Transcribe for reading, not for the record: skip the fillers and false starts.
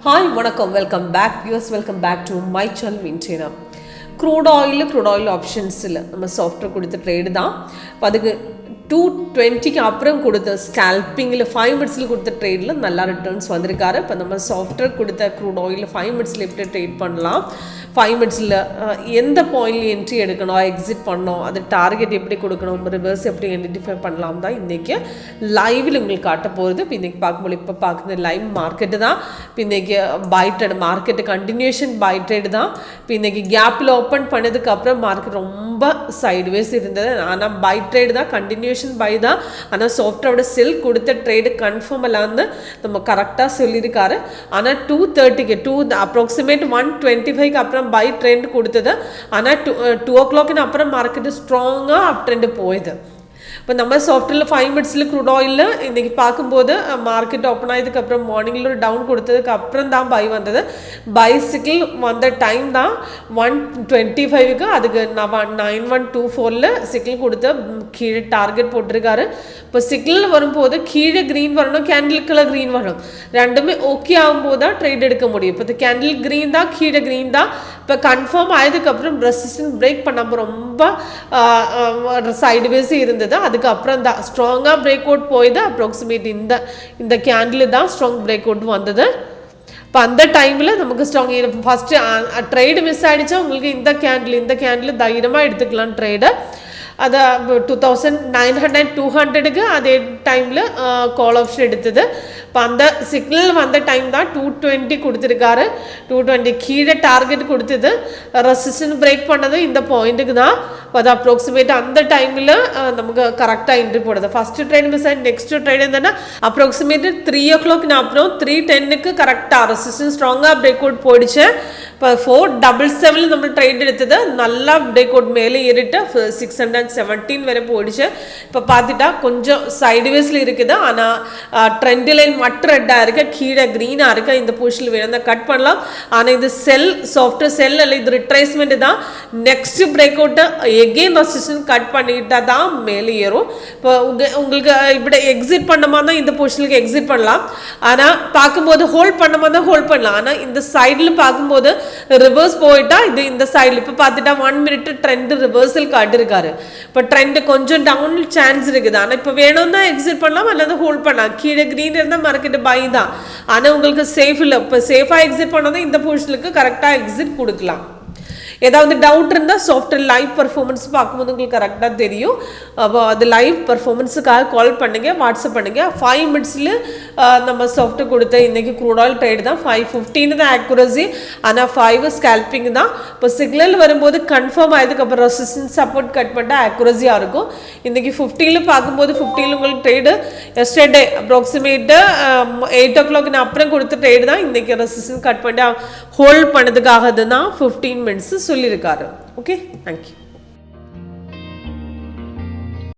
Hi, vanakkam, welcome back viewers, welcome back to my channel WinTrader. Crude oil options நம்ம software கொடுத்த trade தான். அதுக்கு 220 க்கு அப்புறம் கொடுத்த ஸ்கேல்பிங்ல 5 மினிட்ஸ்ல கொடுத்த ட்ரேட்ல நல்ல ரிட்டர்ன்ஸ் வந்திருக்காரு. இப்போ நம்ம சாஃப்ட்வேர் கொடுத்த க்ரூட் ஆயில்ல 5 மினிட்ஸ்ல எப்படி ட்ரேட் பண்ணலாம், 5 மினிட்ஸ்ல எந்த பாயிண்ட்ல என்ட்ரி எடுக்கணும், எக்ஸிட் பண்ணணும், அது டார்கெட் எப்படி கொடுக்கணும், ரிவர்ஸ் எப்படி ஐடென்டிஃபை பண்ணலாம் தான் இன்னைக்கு லைவ்ல உங்களுக்கு காட்ட போகுது. இப்போ இன்னைக்கு பார்க்கும்போது இப்போ பார்க்குறது லைவ் மார்க்கெட்டு தான். இப்போ இன்னைக்கு by trade market continuation by trade தான். இப்போ இன்னைக்கு கேப்ல ஓப்பன் பண்ணதுக்கு அப்புறம் மார்க்கெட் ரொம்ப சைட்வேஸ் இருந்தது. ஆனால் பை ட்ரேட் தான், கண்டினியூஷன் பை தான். ஆனால் சாஃப்ட்வேரோட செல் கொடுத்த ட்ரேடு கன்ஃபார்ம் எல்லாம் நம்ம கரெக்டாக சொல்லியிருக்காரு. ஆனால் 2:30க்கு அப்ராக்சிமேட் 125க்கு அப்புறம் பை ட்ரெண்ட் கொடுத்தது. ஆனால் 2 o'clock அப்புறம் மார்க்கெட்டு ஸ்ட்ராங்காக அப் ட்ரெண்ட் போயிது. இப்போ நம்ம சாஃப்ட்வேரில் 5 மினிட்ஸில் க்ரூட் ஆயிலில் இன்றைக்கி பார்க்கும்போது மார்க்கெட் ஓப்பன் ஆகியதுக்கு அப்புறம் மார்னிங்கில் ஒரு டவுன் கொடுத்ததுக்கு அப்புறம் தான் பை வந்தது. பை சிக்கிள் வந்த டைம் தான் 125க்கு, அதுக்கு 9124ல் சிக்கிள் கொடுத்து கீழே டார்கெட் போட்டிருக்காரு. இப்போ சிக்கிள் வரும்போது கீழே க்ரீன் வரணும், கேண்டில் கலர் க்ரீன் வரணும், ரெண்டுமே ஓகே ஆகும்போது தான் ட்ரேட் எடுக்க முடியும். இப்போ இது கேண்டில் க்ரீன் தான், கீழே க்ரீன் தான். இப்போ கன்ஃபார்ம் ஆயதுக்கப்புறம் ரெசிஸ்டன்ஸ் பிரேக் பண்ணாமல் ரொம்ப சைடுவேஸே இருந்தது. அதுக்கப்புறம் தான் ஸ்ட்ராங்காக பிரேக் அவுட் போயிது. அப்ராக்சிமேட் இந்த கேண்டில் தான் ஸ்ட்ராங் பிரேக் அவுட் வந்தது. இப்போ அந்த டைமில் நமக்கு ஸ்ட்ராங் ஃபஸ்ட்டு ட்ரேடு மிஸ் ஆகிடுச்சா உங்களுக்கு இந்த கேண்டில் தைரியமாக எடுத்துக்கலாம் ட்ரேடை. அதை 2900 200க்கு அதே டைமில் கால் ஆப்ஷன் எடுத்தது. இப்போ அந்த சிக்னல் வந்த டைம் தான் 220 கொடுத்துருக்காரு. 220 கீழே டார்கெட் கொடுத்தது, ரெசிஸ்டன்ஸ் பிரேக் பண்ணது இந்த பாயிண்ட்டுக்கு தான். இப்போ அது அப்ராக்சிமேட் அந்த டைமில் நமக்கு கரெக்டாக என்ட்ரி போடுது. ஃபஸ்ட்டு ட்ரேட் மிஸ் ஆகி நெக்ஸ்ட் ட்ரேட் இருந்ததுன்னா அப்ராக்சிமேட் 3 o'clock அப்புறம் 3:10க்கு கரெக்டாக ரெசிஸ்டன்ஸ் ஸ்ட்ராங்காக பிரேக் அவுட் போயிடுச்சு. இப்போ 477 நம்ம ட்ரேட் எடுத்தது நல்லா பிரேக் அவுட் மேலே ஏறிட்டு 617 வரை போயிடுச்சு. இப்போ பார்த்துட்டா கொஞ்சம் சைடுவேஸில் இருக்குது. ஆனால் ட்ரெண்ட் லைன் மட்டும் ரெட்டாக இருக்க, கீழே க்ரீனாக இருக்க. இந்த பொசிஷனில் வேணும் கட் பண்ணலாம். ஆனால் இது சாஃப்ட்வேர் செல் அல்ல, இது ரிட்ரேஸ்மெண்ட் தான். Next break out again resistance cut பண்ணிக்கிட்டா தான் மேலே ஏறும். இப்போ உங்களுக்கு இப்படி எக்ஸிட் பண்ணமா தான் இந்த பொசிஷனுக்கு எக்ஸிட் பண்ணலாம். ஆனால் பார்க்கும்போது ஹோல்ட் பண்ணமா தான் ஹோல்ட் பண்ணலாம். ஆனால் இந்த சைடில் பார்க்கும்போது ரிவர்ஸ் போயிட்டா இது இந்த சைடில் இப்போ பார்த்துட்டா 1 minute ட்ரெண்ட் ரிவர்சல் காட்டிருக்காரு. இப்போ ட்ரெண்ட் கொஞ்சம் டவுன் சான்ஸ் இருக்குது. ஆனால் இப்போ வேணும்னா எக்ஸிட் பண்ணலாம் அல்லது ஹோல்ட் பண்ணலாம். கீழே க்ரீன் இருந்தால் மார்க்கெட் பை தான். ஆனால் உங்களுக்கு சேஃப் இல்லை. இப்போ சேஃபாக எக்ஸிட் பண்ணால் இந்த பொசிஷனுக்கு கரெக்டாக எக்ஸிட் கொடுக்கலாம். ஏதாவது டவுட் இருந்தால் சாஃப்ட்வேர் லைவ் பர்ஃபார்மன்ஸ் பார்க்கும்போது உங்களுக்கு கரெக்டாக தெரியும். அப்போ அது லைவ் பர்ஃபார்மன்ஸுக்காக கால் பண்ணுங்கள், வாட்ஸ்அப் பண்ணுங்கள். 5 மினிட்ஸில் நம்ம சாஃப்ட்வேர் கொடுத்த இன்றைக்கி க்ரூட் ஆயில் ட்ரேட் தான். 5:15 தான் ஆக்குரஸி, ஆனால் 5 ஸ்கேல்பிங் தான். இப்போ சிக்னல் வரும்போது கன்ஃபார்ம் ஆயதுக்கப்புறம் ரெசிஸ்டன்ஸ் சப்போர்ட் கட் பண்ணிட்டா ஆக்குரஸியாக இருக்கும். இன்றைக்கி 15 பார்க்கும்போது 15 உங்களுக்கு ட்ரேடு எஸ்டர்டே அப்ராக்சிமேட்டு 8 o'clock அப்புறம் கொடுத்த ட்ரேடு தான். இன்றைக்கி ரெசிஸ்டன்ஸ் கட் பண்ணிட்டு ஹோல்ட் பண்ணதுக்காக தான் 15 மினிட்ஸ் சொல்லியிருக்காரு. Okay, thank you.